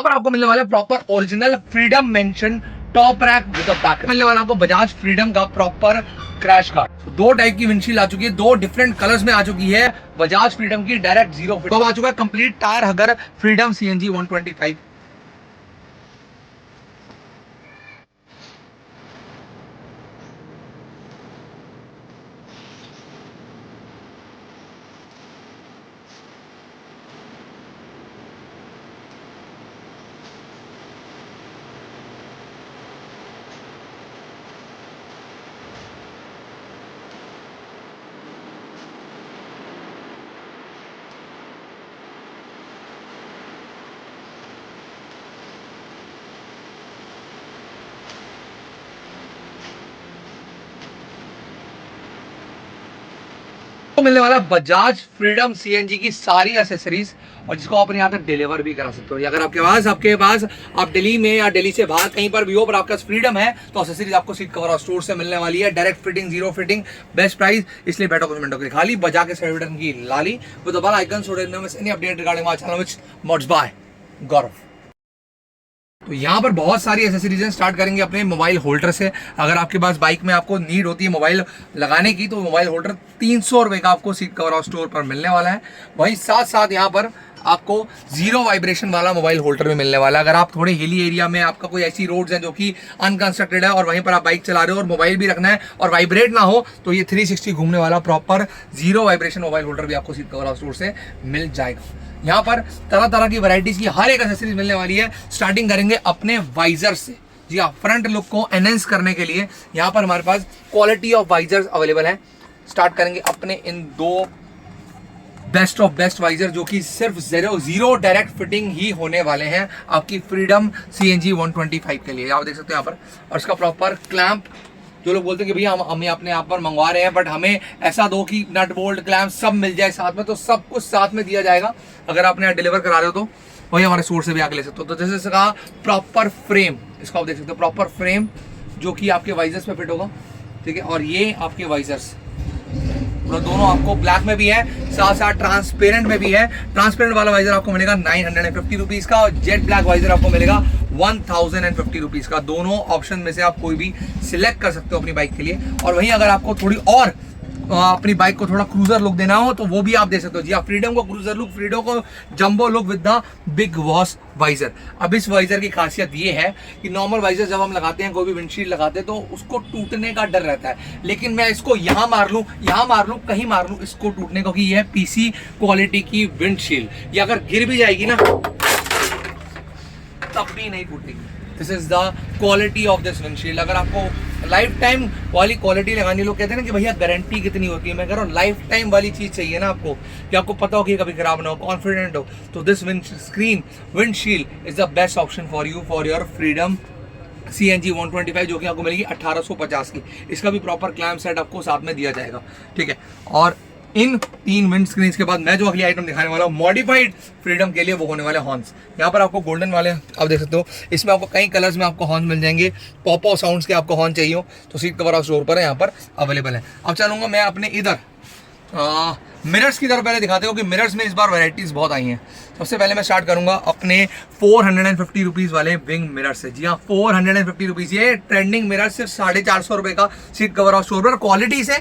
पर आपको मिलने वाला है proper original freedom mention top rack with back, मिलने वाला आपको बजाज फ्रीडम का प्रॉपर क्रैश गार्ड। दो टाइप की विंडशील्ड आ चुकी है, दो डिफरेंट कलर्स में आ चुकी है बजाज फ्रीडम की डायरेक्ट जीरो फिट। तो आ चुका है कंप्लीट टायर हगर फ्रीडम सीएनजी 125। तो मिलने वाला बजाज फ्रीडम सीएनजी की सारी एसेसरीज, और जिसको आप यहाँ तक डिलीवर भी करा सकते हो। अगर आपके पास आप दिल्ली में या दिल्ली से बाहर कहीं पर भी हो पर आपका फ्रीडम है, तो एसेसरीज आपको सीट कवर और स्टोर से मिलने वाली है। Direct fitting, zero fitting, best price. इसलिए बैठो कुछ मिनटों के खाली बजा के सर्विटन की लाली with the bell icon so that never miss any update regarding my channel which mods by Gaurav. तो यहाँ पर बहुत सारी एसेसरीज हैं। स्टार्ट करेंगे अपने मोबाइल होल्डर से। अगर आपके पास बाइक में आपको नीड होती है मोबाइल लगाने की, तो मोबाइल होल्डर 300 रुपए का आपको सीट कवर और स्टोर पर मिलने वाला है। वहीं साथ साथ यहाँ पर आपको जीरो वाइब्रेशन वाला मोबाइल होल्डर भी मिलने वाला है। अगर आप थोड़े हिली एरिया में, आपका कोई ऐसी रोड्स हैं जो कि अनकंस्ट्रक्टेड है और वहीं पर आप बाइक चला रहे हो और मोबाइल भी रखना है और वाइब्रेट ना हो, तो ये 360 घूमने वाला proper zero vibration mobile holder भी आपको सीट कवर और स्टोर से मिल जाएगा। यहाँ पर तरह तरह की वैरायटीज की हर एक एक्सेसरीज मिलने वाली है। स्टार्टिंग करेंगे अपने वाइजर से। जी हाँ, फ्रंट लुक को एनहेंस करने के लिए यहाँ पर हमारे पास क्वालिटी ऑफ वाइजर्स अवेलेबल है। स्टार्ट करेंगे अपने इन दो बेस्ट ऑफ बेस्ट वाइजर, जो कि सिर्फ जीरो डायरेक्ट फिटिंग ही होने वाले हैं आपकी फ्रीडम सीएनजी 125 के लिए। आप देख सकते हो यहाँ पर, और इसका प्रॉपर क्लैंप। जो लोग बोलते हैं कि भैया हम अपने आप पर मंगवा रहे हैं, बट हमें ऐसा दो कि नट बोल्ट क्लैंप सब मिल जाए साथ में, तो सब कुछ साथ में दिया जाएगा। अगर आपने यहाँ डिलीवर करा रहे हो तो वही हमारे स्टोर से भी आके ले सकते हो। तो जैसे इसका प्रॉपर फ्रेम, इसको आप देख सकते हो, प्रॉपर फ्रेम जो कि आपके वाइजर्स पे फिट होगा। ठीक है, और ये आपके वाइजर्स दोनों आपको ब्लैक में भी है, साथ साथ ट्रांसपेरेंट में भी है। ट्रांसपेरेंट वाला वाइजर आपको मिलेगा 950 रुपीज का, और जेट ब्लैक वाइजर आपको मिलेगा 1050 रुपीज का। दोनों ऑप्शन में से आप कोई भी सिलेक्ट कर सकते हो अपनी बाइक के लिए। और वहीं अगर आपको थोड़ी और अपनी बाइक को थोड़ा क्रूजर लुक देना हो, तो वो भी आप दे सकते हो। जी आप फ्रीडम को क्रूजर लुक, फ्रीडम को jumbo look with the big wash visor. अब इस वाइजर की खासियत ये है कि नॉर्मल वाइजर जब हम लगाते हैं, कोई भी विंडशील्ड लगाते हैं, तो उसको टूटने का डर रहता है। लेकिन मैं इसको यहाँ मार लूँ, कहीं मार लूँ, इसको टूटने को, कि यह पीसी क्वालिटी की विंडशील्ड, ये अगर गिर भी जाएगी ना तब भी नहीं टूटेगी। This is the quality of this windshield. अगर आपको लाइफ टाइम वाली क्वालिटी लगानी, लोग कहते हैं ना कि भैया गारंटी कितनी होती है, मैं कह रहा हूँ लाइफ टाइम वाली चीज चाहिए ना आपको, कि आपको पता हो कि कभी खराब ना हो, कॉन्फिडेंट हो, तो this windshield is the best option for you for your freedom CNG 125, जो कि आपको मिलेगी 1850 की। इसका भी प्रॉपर क्लैम्प सेट आपको साथ में दिया जाएगा। ठीक है, और इन 3 विंड स्क्रीन के बाद मैं जो अगली आइटम दिखाने वाला हूँ मॉडिफाइड फ्रीडम के लिए, वो होने वाले हॉर्न्स। यहाँ पर आपको गोल्डन वाले आप देख सकते हो, इसमें आपको कई कलर्स में आपको हॉर्न मिल जाएंगे। पॉपो साउंड्स के आपको हॉर्न चाहिए हो तो सीट कवर और स्टोर पर है, यहाँ पर अवेलेबल है। अब चलूंगा मैं अपने इधर मिरर्स की तरफ पहले दिखाते हो कि मिरर्स में इस बार वैरायटीज बहुत आई हैं। सबसे पहले मैं स्टार्ट करूंगा अपने 450 रुपीज़ वाले विंग मिरर से। जी हाँ, 450 रुपीज़, ये ट्रेंडिंग मिरर सिर्फ 450 रुपये का सीट कवर और स्टोर पर। क्वालिटी से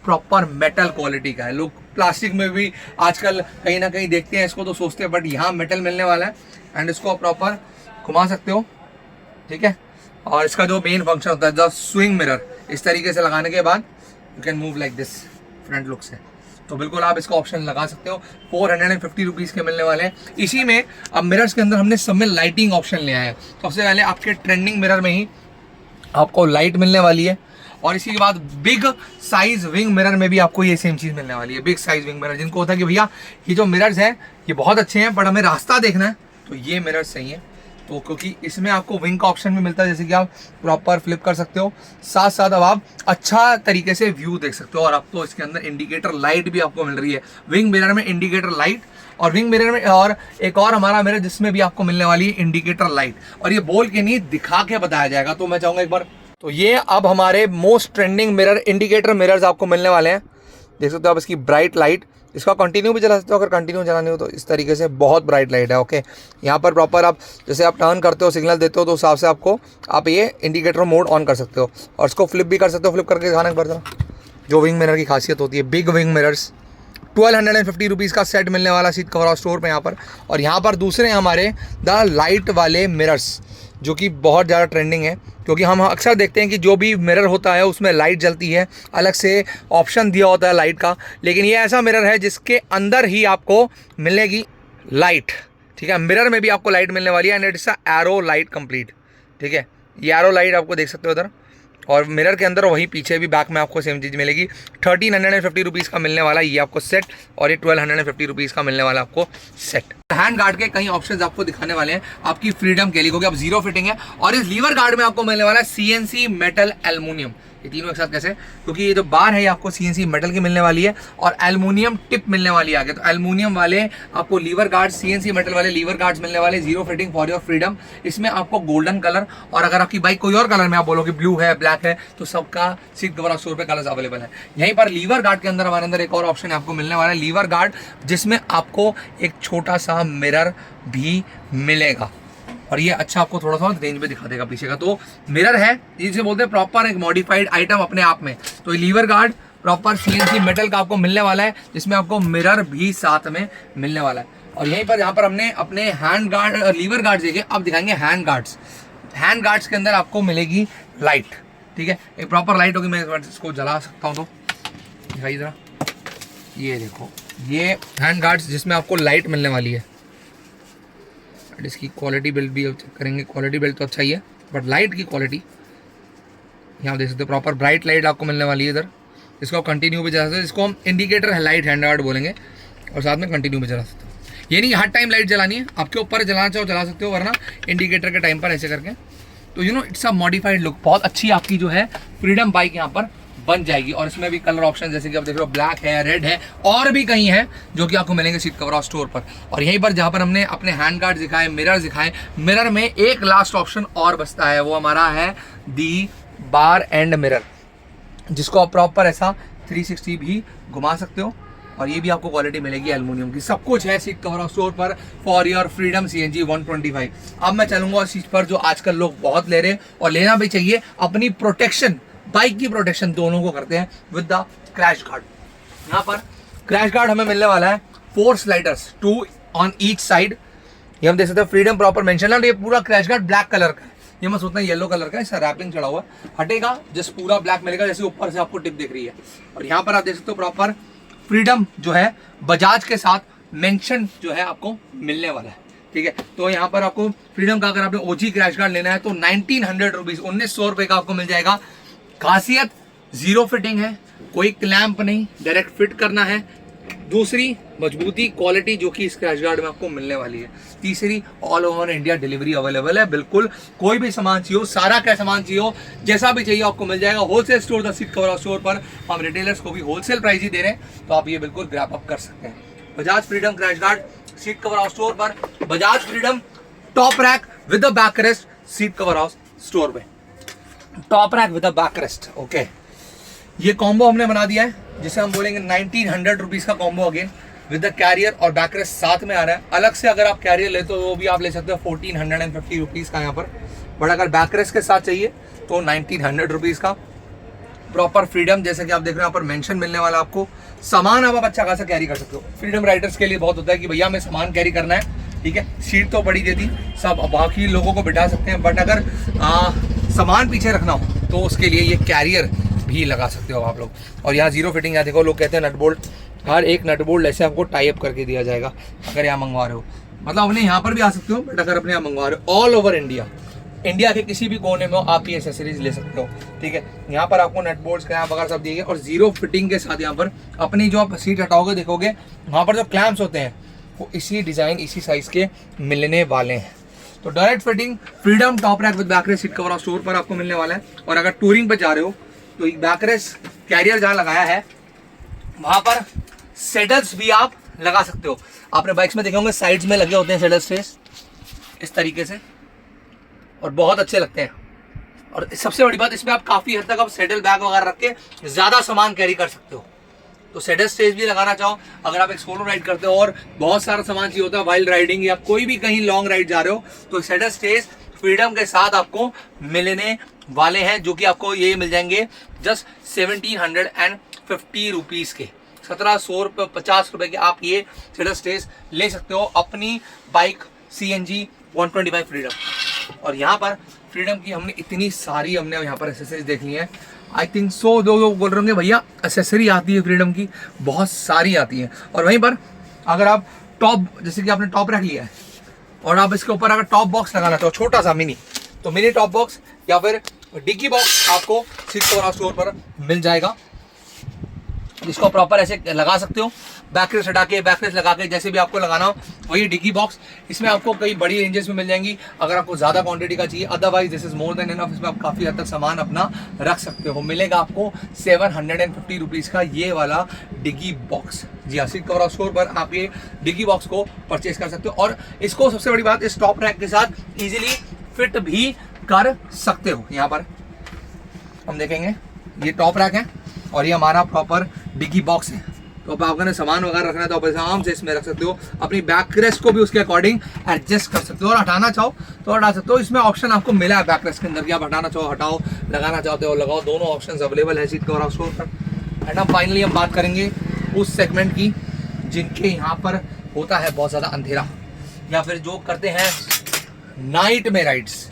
प्रॉपर मेटल क्वालिटी का है। लोग प्लास्टिक में भी आजकल कहीं ना कहीं देखते हैं इसको तो सोचते हैं, बट यहाँ मेटल मिलने वाला है। एंड इसको आप प्रॉपर घुमा सकते हो। ठीक है, और इसका जो मेन फंक्शन होता है द स्विंग मिरर, इस तरीके से लगाने के बाद you can move like this front look से, तो बिल्कुल आप इसका ऑप्शन लगा सकते हो। 450 रुपीज़ के मिलने वाले हैं। इसी में अब मिरर्स के अंदर हमने सब में लाइटिंग ऑप्शन लिया है। सबसे पहले आपके ट्रेंडिंग मिरर में ही आपको लाइट मिलने वाली है, और इसी के बाद बिग साइज विंग मिरर में भी आपको ये सेम चीज़ मिलने वाली है। बिग साइज विंग मिरर, जिनको होता है कि भैया ये जो मिरर्स हैं ये बहुत अच्छे हैं बट हमें रास्ता देखना है, तो ये मिरर सही है। तो क्योंकि इसमें आपको विंग का ऑप्शन भी मिलता है, जैसे कि आप प्रॉपर फ्लिप कर सकते हो, साथ साथ अब आप अच्छा तरीके से व्यू देख सकते हो। और आपको इसके अंदर इंडिकेटर लाइट भी आपको मिल रही है, विंग मिरर में इंडिकेटर लाइट, और विंग मिरर में और एक और हमारा मिरर जिसमें भी आपको मिलने वाली है इंडिकेटर लाइट। और ये बोल के नहीं, दिखा के बताया जाएगा। तो मैं चाहूँगा एक बार, तो ये अब हमारे most trending mirror indicator mirrors आपको मिलने वाले हैं। देख सकते हो आप इसकी ब्राइट लाइट इसका कंटिन्यू भी चला सकते हो, अगर कंटिन्यू चलानी हो तो इस तरीके से बहुत ब्राइट लाइट है। ओके, यहाँ पर प्रॉपर आप जैसे आप टर्न करते हो, सिग्नल देते हो, तो उस हिसाब से आपको आप ये इंडिकेटर मोड ऑन कर सकते हो और इसको फ्लिप भी कर सकते हो। फ्लिप करके दिखाना एक बार जरा, जो विंग मिरर की खासियत होती है, बिग विंग मिरर्स। 1250 रुपीज़ का सेट मिलने वाला सीट कवर स्टोर पे यहाँ पर। और यहाँ पर दूसरे हमारे द लाइट वाले मिरर्स, जो कि बहुत ज़्यादा ट्रेंडिंग है, क्योंकि हम अक्सर देखते हैं कि जो भी मिरर होता है उसमें लाइट जलती है, अलग से ऑप्शन दिया होता है लाइट का, लेकिन ये ऐसा मिरर है जिसके अंदर ही आपको मिलेगी लाइट। ठीक है, मिरर में भी आपको लाइट मिलने वाली है and it's a arrow light complete. ठीक है, ये एरो लाइट आपको देख सकते हो उधर, और मिरर के अंदर वहीं पीछे भी बैक में आपको सेम चीज़ मिलेगी। 1350 रुपीज़ का मिलने वाला ये आपको सेट, और ये 1250 रुपीज़ का मिलने वाला आपको सेट। हैंड गार्ड के कई ऑप्शंस आपको दिखाने वाले हैं आपकी फ्रीडम के लिए, क्योंकि अब जीरो फिटिंग है। और इस लीवर गार्ड में आपको मिलने वाला है CNC मेटल एल्युमिनियम। ये तीनों एक साथ कैसे, क्योंकि ये जो बार है ये आपको CNC मेटल की मिलने वाली है और एल्युमिनियम टिप मिलने वाली है आगे। तो एल्युमिनियम वाले आपको लीवर गार्ड, CNC मेटल वाले लीवर गार्ड्स मिलने वाले, zero fitting for your freedom. इसमें आपको गोल्डन कलर, और अगर आपकी बाइक कोई और कलर में आप बोलो कि ब्लू है, ब्लैक है, तो सबका सीट कवर स्टोर पे कलर्स अवेलेबल है। यहीं पर लीवर गार्ड के अंदर हमारे अंदर एक और ऑप्शन आपको मिलने वाला है, लीवर गार्ड, जिसमें आपको एक छोटा सा मिरर भी मिलेगा। और ये अच्छा आपको थोड़ा सा रेंज में दिखा देगा पीछे का। तो मिरर है, इसे बोलते हैं प्रॉपर एक मॉडिफाइड आइटम अपने आप में। तो liver guard proper CNC metal का आपको मिलने वाला है, जिसमें आपको मिरर भी साथ में मिलने वाला है। और यहीं पर यहाँ पर हमने अपने हैंड गार्ड, लीवर गार्ड देखे, अब दिखाएंगे हैंड गार्ड्स। हैंड गार्ड्स के अंदर आपको मिलेगी लाइट। ठीक है, एक प्रॉपर लाइट होगी। मैं इसको जला सकता हूँ तो दिखाइए जरा, ये देखो, ये हैंड गार्ड्स जिसमें आपको लाइट मिलने वाली है। इसकी क्वालिटी बिल्ड भी चेक करेंगे, क्वालिटी बिल्ड तो अच्छा ही है, बट लाइट की क्वालिटी यहाँ देख सकते हो, प्रॉपर ब्राइट लाइट आपको मिलने वाली है इधर। इसको कंटिन्यू भी चला सकते हो, इसको हम इंडिकेटर है लाइट हैंड गार्ड बोलेंगे, और साथ में कंटिन्यू भी चला सकते हो। ये नहीं हर टाइम लाइट जलानी है, आपके ऊपर जलाना चाहो चला सकते हो, वरना इंडिकेटर के टाइम पर ऐसे करके। तो you know it's a modified look, बहुत अच्छी आपकी जो है फ्रीडम बाइक यहाँ पर बन जाएगी। और इसमें भी कलर ऑप्शन जैसे कि आप देख रहे हो, ब्लैक है, रेड है, और भी कहीं है जो कि आपको मिलेंगे सीट कवर स्टोर पर। और यहीं पर जहाँ पर हमने अपने हैंड गार्ड दिखाए, मिरर दिखाए, मिरर में एक लास्ट ऑप्शन और बचता है, वो हमारा है दी बार एंड मिरर, जिसको आप प्रॉपर ऐसा 360 भी घुमा सकते हो। और ये भी आपको क्वालिटी मिलेगी एल्युमिनियम की। सब कुछ है सीट कवर स्टोर पर फॉर योर फ्रीडम CNG 125। अब मैं चलूंगा उस चीज पर जो आजकल लोग बहुत ले रहे हैं और लेना भी चाहिए, अपनी प्रोटेक्शन, बाइक की प्रोटेक्शन दोनों को करते हैं विद द क्रैश गार्ड। यहाँ पर क्रैश गार्ड हमें मिलने वाला है 4 स्लाइडर्स, 2 ऑन ईच साइड। ये हम देख सकते हैं फ्रीडम प्रॉपर मेंशन है। ये पूरा क्रैश गार्ड ब्लैक कलर का है, ये मैं सोचता हूँ येलो कलर का है, इसका रैपिंग चढ़ा हुआ है, हटेगा जस्ट पूरा ब्लैक मिलेगा, जैसे ऊपर से आपको टिप दिख रही है। और यहाँ पर आप देख सकते हो प्रॉपर फ्रीडम जो है बजाज के साथ मेंशन जो है आपको मिलने वाला है। ठीक है, तो यहाँ पर आपको फ्रीडम का अगर आपने OG क्रैश गार्ड लेना है तो 1900 रुपीज, 1900 रुपए का आपको मिल जाएगा। खासियत जीरो फिटिंग है, कोई क्लैंप नहीं, डायरेक्ट फिट करना है। दूसरी मजबूती, क्वालिटी जो कि इस क्रैश गार्ड में आपको मिलने वाली है। तीसरी, all over India delivery available है। बिल्कुल कोई भी सामान चाहिए, सारा क्या सामान चाहिए, जैसा भी चाहिए आपको मिल जाएगा। Wholesale store the seat cover store पर हम रिटेलर्स को भी होलसेल प्राइस ही दे रहे हैं, तो आप ये बिल्कुल ग्रैप अप कर सकते हैं। Bajaj Freedom crash guard seat cover house store पर, Bajaj Freedom top rack with the back rest seat cover house store पे, top rack with the back rest. Okay, ये कॉम्बो हमने बना दिया है, जिसे हम बोलेंगे 1900 रुपीज का combo again with the carrier और बैक रेस्ट साथ में आ रहा है। अलग से अगर आप कैरियर लेते हो तो वो भी आप ले सकते हो 1450 रुपीज का यहाँ पर, बट अगर बैक रेस्ट के साथ चाहिए तो 1900 रुपीज का। प्रॉपर फ्रीडम जैसे कि आप देख रहे हो यहाँ पर मेंशन मिलने वाला आपको। सामान आप अच्छा खासा कैरी कर सकते हो। फ्रीडम राइडर्स के लिए बहुत होता है कि भैया हमें सामान कैरी करना है, ठीक है, सीट तो बड़ी देती, सब बाकी लोगों को बिठा सकते हैं, बट अगर सामान पीछे रखना हो तो उसके लिए ये कैरियर भी लगा सकते हो आप लोग। और यहाँ जीरो फिटिंग, यहाँ देखो लोग कहते हैं नट बोल्ट, हर एक नट बोल्ट ऐसे आपको टाई अप करके दिया जाएगा अगर यहाँ मंगवा रहे हो। मतलब अपने यहाँ पर भी आ सकते हो, बट अगर अपने यहाँ मंगवा रहे हो ऑल ओवर इंडिया, इंडिया के किसी भी कोने में हो आप ये एसेसरीज ले सकते हो। ठीक है, यहाँ पर आपको नट बोल्ट्स क्लैंप वगैरह सब दिए गए और जीरो फिटिंग के साथ यहाँ पर अपनी जो आप सीट हटाओगे देखोगे वहाँ पर जो क्लैंप्स होते हैं वो इसी डिजाइन इसी साइज के मिलने वाले हैं। तो direct fitting freedom top rack with backrest seat cover store पर आपको मिलने वाला है। और अगर टूरिंग पर जा रहे हो तो एक बैकरेस्ट कैरियर जहाँ लगाया है वहां पर सेडल्स भी आप लगा सकते हो। आपने बाइक्स में देखे होंगे साइड्स में लगे होते हैं सेडल स्ट्रेस इस तरीके से, और बहुत अच्छे लगते हैं। और सबसे बड़ी बात इसमें आप काफी हद तक आप सेडल बैग वगैरह रख के ज्यादा सामान कैरी कर सकते हो। तो सेडर स्टेज भी लगाना चाहो, अगर आप एक सोलो राइड करते हो और बहुत सारा सामान चाहिए होता है वाइल्ड राइडिंग या कोई भी कहीं लॉन्ग राइड जा रहे हो, तो सेडर स्टेज फ्रीडम के साथ आपको मिलने वाले हैं, जो कि आपको ये मिल जाएंगे जस्ट 1750 रुपीज़ के, 1750 रुपए के आप ये सेडर स्टेज ले सकते हो अपनी बाइक CNG 125 फ्रीडम। और यहाँ पर फ्रीडम की हमने इतनी सारी यहाँ पर एसेसरीज देख ली है। आई थिंक सो लोग बोल रहे होंगे भैया एसेसरी आती है फ्रीडम की, बहुत सारी आती है। और वहीं पर अगर आप टॉप, जैसे कि आपने टॉप रख लिया है और आप इसके ऊपर अगर टॉप बॉक्स लगाना चाहो छोटा सा मिनी, तो मिनी टॉप बॉक्स या फिर डिग्गी बॉक्स आपको सीट कवर स्टोर पर मिल जाएगा, जिसको प्रॉपर ऐसे लगा सकते हो, बैकरेस हटा के बैकरेस लगा के जैसे भी आपको लगाना हो वही डिग्गी बॉक्स। इसमें आपको कई बड़ी रेंजेस में मिल जाएंगी अगर आपको ज़्यादा क्वांटिटी का चाहिए, otherwise this is more than enough. इसमें आप काफ़ी हद तक सामान अपना रख सकते हो। मिलेगा आपको 750 रुपीज़ का ये वाला डिग्गी बॉक्स। जी हाँ, सीट कवर स्टोर पर आप ये डिग्गी बॉक्स को परचेज कर सकते हो और इसको सबसे बड़ी बात इस टॉप रैक के साथ ईजिली फिट भी कर सकते हो। यहाँ पर हम देखेंगे ये टॉप रैक है और ये हमारा प्रॉपर डिग्गी बॉक्स है। तो अब आपको सामान वगैरह रखना है तो आप आराम से इसमें रख सकते हो, अपनी बैकरेस्ट को भी उसके अकॉर्डिंग एडजस्ट कर सकते हो और हटाना चाहो तो हटा सकते हो। इसमें ऑप्शन आपको मिला है बैकरेस्ट के अंदर कि आप हटाना चाहो हटाओ, लगाना चाहते हो लगाओ, दोनों ऑप्शन अवेलेबल है सीट कवर स्टोर पर। एंड अब फाइनली हम बात करेंगे उस सेगमेंट की जिनके यहाँ पर होता है बहुत ज़्यादा अंधेरा या फिर जो करते हैं नाइट में राइड्स।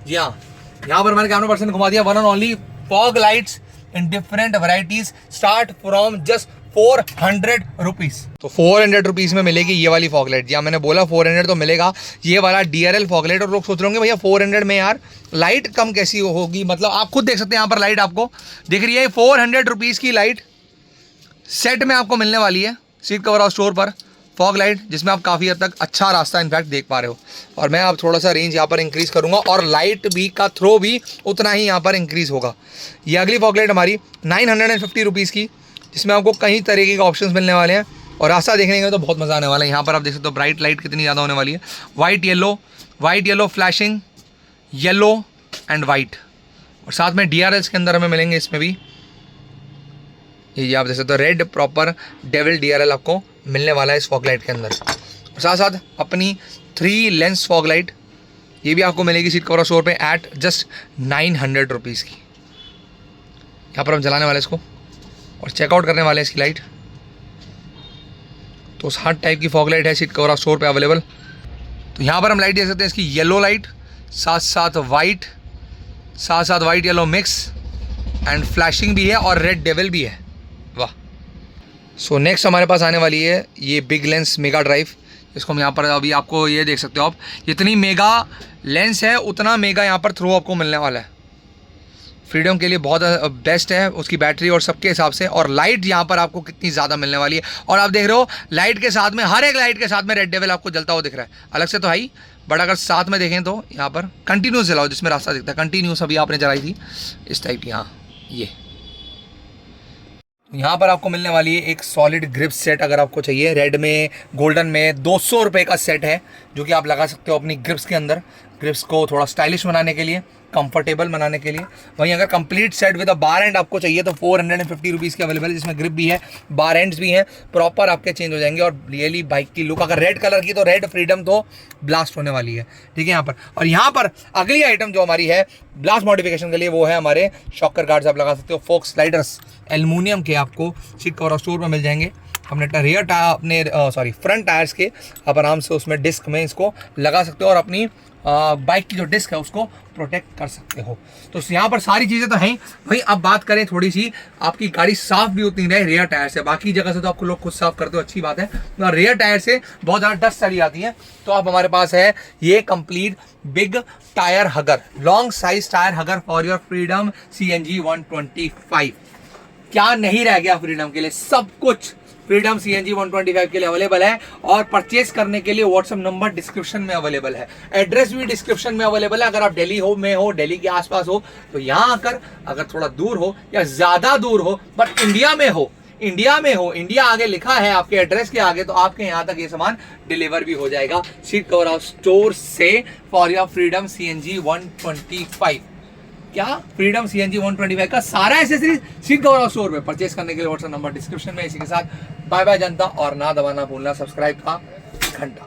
जी हाँ, यहाँ पर मैंने कैमरा पर्सन घुमा दिया। One and only fog lights in different varieties start from just 400 rupees. तो 400 रुपीज में मिलेगी ये वाली फॉग लाइट। जी मैंने बोला 400 तो मिलेगा ये वाला DRL फॉग लाइट। और लोग सोच रहे होंगे भैया 400 में यार लाइट कम कैसी होगी, मतलब आप खुद देख सकते हैं यहाँ पर लाइट आपको दिख रही है। 400 रुपीज की लाइट सेट में आपको मिलने वाली है सीट कवर स्टोर पर, फॉग लाइट, जिसमें आप काफ़ी हद तक अच्छा रास्ता इनफैक्ट देख पा रहे हो। और मैं अब थोड़ा सा रेंज यहाँ पर इंक्रीज़ करूँगा और लाइट भी का थ्रो भी उतना ही यहाँ पर इंक्रीज़ होगा। ये अगली फॉग लाइट हमारी 950 रुपीज़ की, जिसमें आपको कई तरीके के ऑप्शंस मिलने वाले हैं और रास्ता देखने में तो बहुत मज़ा आने वाला है। यहाँ पर आप देख सकते हो ब्राइट लाइट कितनी ज़्यादा होने वाली है, white yellow flashing yellow and white. और साथ में DRLs के अंदर हमें मिलेंगे इसमें भी, ये आप देख सकते हो रेड प्रॉपर डेविल DRL आपको मिलने वाला है इस फॉग लाइट के अंदर। और साथ साथ अपनी 3 लेंस फॉग लाइट ये भी आपको मिलेगी सीट कवर स्टोर पे एट जस्ट 900 रुपीज़ की। यहाँ पर हम जलाने वाले इसको और चेकआउट करने वाले इसकी लाइट। तो हर टाइप की फॉग लाइट है सीट कवर स्टोर पे अवेलेबल। तो यहाँ पर हम लाइट देख सकते हैं इसकी येलो लाइट, साथ साथ white yellow mix and flashing भी है और रेड डेविल भी है। वाह। सो नेक्स्ट हमारे पास आने वाली है ये बिग लेंस मेगा ड्राइव। इसको हम यहाँ पर अभी आपको ये देख सकते हो आप, जितनी मेगा लेंस है उतना मेगा यहाँ पर थ्रो आपको मिलने वाला है। फ्रीडम के लिए बहुत बेस्ट है उसकी बैटरी और सबके हिसाब से। और लाइट यहाँ पर आपको कितनी ज़्यादा मिलने वाली है। और आप देख रहे हो लाइट के साथ में, हर एक लाइट के साथ में रेड डेविल आपको जलता हुआ दिख रहा है। अलग से तो है ही, बट अगर साथ में देखें तो यहाँ पर कंटिन्यूस जलाओ जिसमें रास्ता दिखता है, कंटिन्यूस अभी आपने जलाई थी इस टाइप की। हाँ, ये यहाँ पर आपको मिलने वाली है एक सॉलिड ग्रिप सेट। अगर आपको चाहिए रेड में गोल्डन में 200 रुपये का सेट है जो कि आप लगा सकते हो अपनी ग्रिप्स के अंदर, ग्रिप्स को थोड़ा स्टाइलिश बनाने के लिए, कंफर्टेबल बनाने के लिए। वहीं अगर complete set with a bar and आपको चाहिए तो 450 रुपीज़ के अवेलेबल है, जिसमें ग्रिप भी है, बार एंड्स भी हैं, प्रॉपर आपके चेंज हो जाएंगे। और रियली बाइक की लुक अगर रेड कलर की तो रेड फ्रीडम तो ब्लास्ट होने वाली है, ठीक है यहाँ पर। और यहाँ पर अगली आइटम जो हमारी है ब्लास्ट मॉडिफिकेशन के लिए वो है हमारे शॉकर गार्ड्स। आप लगा सकते हो फोक स्लाइडर्स, एल्युमिनियम के आपको सीट कवर स्टोर में मिल जाएंगे। हमने रियर टायर अपने फ्रंट टायर्स के आप आराम से उसमें डिस्क में इसको लगा सकते हो और अपनी बाइक की जो डिस्क है उसको प्रोटेक्ट कर सकते हो। तो यहाँ पर सारी चीज़ें तो हैं भाई। अब बात करें थोड़ी सी आपकी गाड़ी साफ भी उतनी रहे रियर टायर से, बाकी जगह से तो आपको लोग खुद साफ करते हो, अच्छी बात है। और रियर टायर से बहुत ज़्यादा डस्ट चली आती है, तो अब हमारे पास है ये complete big tyre हगर, long size tyre हगर for your freedom CNG 125। क्या नहीं रह गया फ्रीडम के लिए, सब कुछ फ्रीडम CNG 125 के लिए अवेलेबल है। और परचेज करने के लिए व्हाट्सएप नंबर डिस्क्रिप्शन में अवेलेबल है, एड्रेस भी डिस्क्रिप्शन में अवेलेबल है। अगर आप दिल्ली हो दिल्ली के आसपास हो तो यहाँ आकर, अगर थोड़ा दूर हो या ज्यादा दूर हो बट इंडिया में हो, इंडिया आगे लिखा है आपके एड्रेस के आगे, तो आपके यहाँ तक ये सामान डिलीवर भी हो जाएगा सीट कवर स्टोर से फॉर योर फ्रीडम CNG 125। क्या फ्रीडम CNG 125 का सारा एसेसरीज सीट कवर स्टोर में। परचेस करने के लिए व्हाट्सएप नंबर डिस्क्रिप्शन में। इसी के साथ बाय बाय जनता, और ना दबाना भूलना सब्सक्राइब का घंटा।